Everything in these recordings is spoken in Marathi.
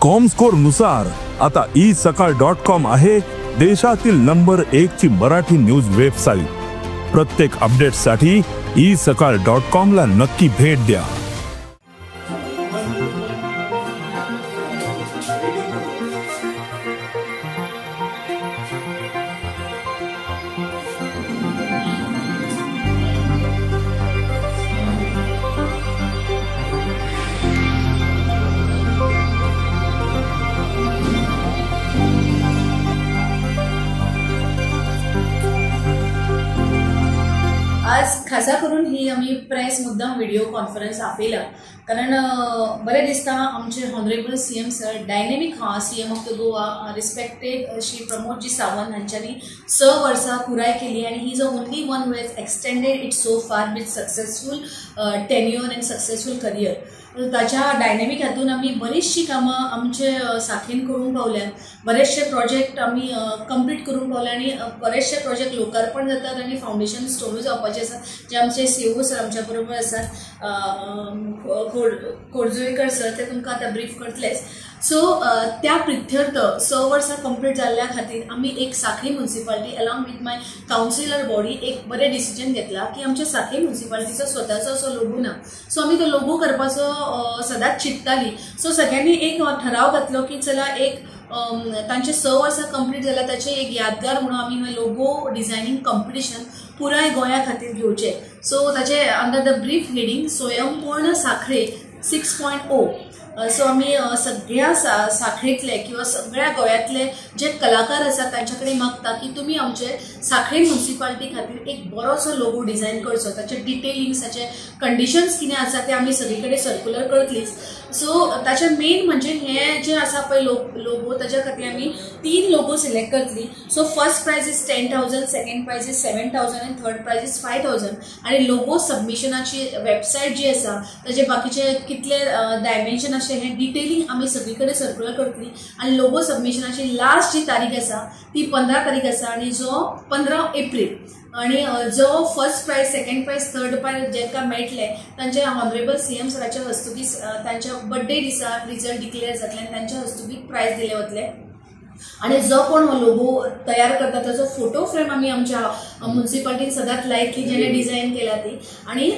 कॉमस्कोर नुसार आता isakal.com आहे देशातील नंबर 1 ची मराठी न्यूज वेबसाईट। प्रत्येक अपडेटसाठी isakal.com ला नक्की भेट द्या। आज खासा करून ही आम्ही प्रेस मुद्दाम व्हिडिओ कॉन्फरन्स आपयला कारण बरें दिसता आमचे honourable CM sir dynamic CM of the Goa respected Shri Pramodji Sawant हांच्यांनी 6 वर्सां पुराय केली आणि he is only one who has extended it so far with successful tenure and successful career. ताच्या डायनेमिक हातून आमी बरीचशी कामां आमचे साखळीन करूंक पावल्यात, बरेचशे प्रोजेक्ट आमी कंप्लीट करूंक पावले आणि बरेचशे प्रोजेक्ट लोकार्पण जातात आणि फाउंडेशन स्टोनूय जावपाचे आसात जे आमचे सीओ सर आमच्या बरोबर आसात, कोरजुवेकर सर, ते तुमकां आतां ब्रीफ करतलेच। सो त्या प्रित्यर्थ 6 वर्सां कंप्लीट जाल्ल्या खातीर आमी एक साखळी municipality along with my counsellor body एक बरें डिसिजन घेतला की आमच्या साखळी म्युनिसिपालिटीचो स्वताचो असो लोगो ना, सो आमी तो लोगो करपाचो सदांच चिंतताली। सो सगळ्यांनी एक ठराव घातलो की चला एक तांचे 6 वर्सां कंप्लीट जाल्या ताचे एक यादगार म्हणून आमी हे लोगो डिझायनिंग कॉम्पिटिशन पुराय गोंया खातीर घेवचे। सो ताचे अंडर द ब्रीफ हेडिंग स्वयंपूर्ण साखळे 6.0। सो आमी सगळ्या साखळेतले किंवा सगळ्या गोंयांतले जे कलाकार आसात तांचे कडेन मागता की तुमी आमचे साखळे म्युनिसिपालिटी खातीर एक बरोसो लोगो डिझायन करचो, ताचे डिटेलिंग्स ताचे कंडिशन्स कितें आसा ते आमी सगळे कडेन सर्क्युलर करतलीच। सो ताचे मेन म्हणजे हे जे आसा पळय लोगो ताच्या खातीर आमी 3 लोगो सिलेक्ट करतली। So first prize is 10,000, second prize is 7,000 आणि थर्ड प्राइज इज 5,000। आणि लोगो सबमिशनाची वेबसायट जी आसा ताचे बाकीचे कितले डायमेन्शन असे हे डिटेलिंग आमी सगळे कडेन सर्क्युलर करतली आणि लोगो सबमिशनाची लास्ट जी तारीख आसा ती 15 तारीख आसा आणि जो 15 एप्रिल आणि जो first prize, second prize, third prize जेका मेळटले तांचे हॉनरेबल सीएम सराच्या हस्तुकी तांच्या बर्थडे दिसा रिजल्ट डिक्लेअर जातले आणि तांच्या हस्तुकी प्राइज दिले वतले। आणि जो कोण हो लोगो तयार करता ताचो फोटो फ्रेम आमी आमच्या म्युनिसिपालिटीन सदांच लायतली जेणे डिझायन केला ती आणि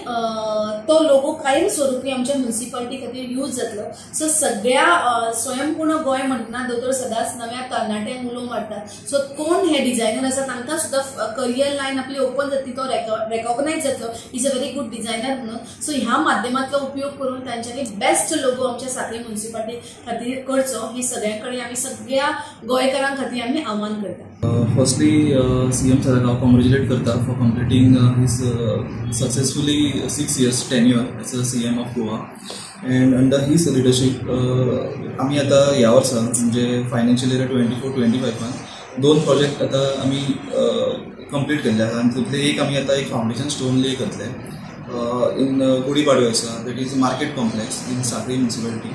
तो लोगो कायम स्वरूपी आमच्या म्युनिसिपालिटी खातीर यूज जातलो। सो सगळ्या स्वयंपूर्ण गोंय म्हणटना दोतोर सदांच नव्या तरणाट्यांक उलो मारतात, सो कोण हे डिझायनर आसा तांकां सुद्दां करियर लायन आपली ओपन जातली, तो रेकॉग्नायज जातलो is a very good designer म्हणून। सो ह्या माध्यमांतलो उपयोग करून तांच्यांनी बेस्ट लोगो आमच्या साखळी म्युनिसिपालिटी खातीर करचो ही सगळ्यां कडेन आमी सगळ्या गोंयकारां खातीर आमी आव्हान करता। फर्स्टली सीएम सराक हांव कॉंग्रेच्युलेट करता for completing his successfully 6 years tenure as a CM of Goa and under his leadership आमी आतां ह्या वर्सा म्हणजे फायनान्शियल इयर 24-25 2 प्रोजेक्ट आतां आमी कंप्लीट केल्ले आसा आनी तितूंतले एक आमी आतां एक फाउंडेशन स्टोन ले करतले इन गुडी पाडवे आसा that is market complex in साखळी म्युनिसिपालिटी,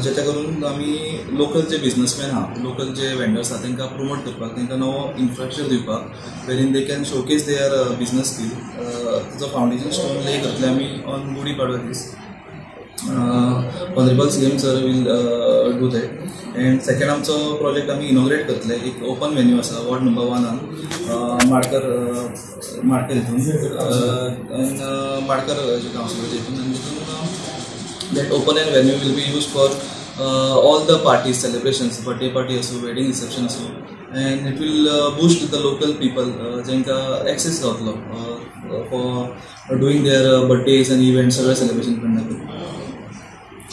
जेच्या करून आमी लोकल जे बिजनेसमॅन आहा, लोकल जे वेंडर्स आहा तांकां प्रमोट करपाक, तांकां नवो इन्फ्रास्ट्रक्चर दिवपाक wherein they can showcase their business skill. ताचो फाउंडेशन स्टोन ले करतले आमी ऑन गुडी पाडवा दीस। Honourable CM sir will do that. And second आमचो प्रोजेक्ट आमी इनॉग्रेट करतले एक ओपन वेन्यू आसा वॉर्ड नंबर 1 माडकर हितून माडकर काउन्सिलर हितून आनी तितून that open air venue will be used for all the parties, celebrations, birthday party aso, wedding reception aso, and it will boost the local people jenka access gautlo for doing their birthdays and events, celebration करण्याक।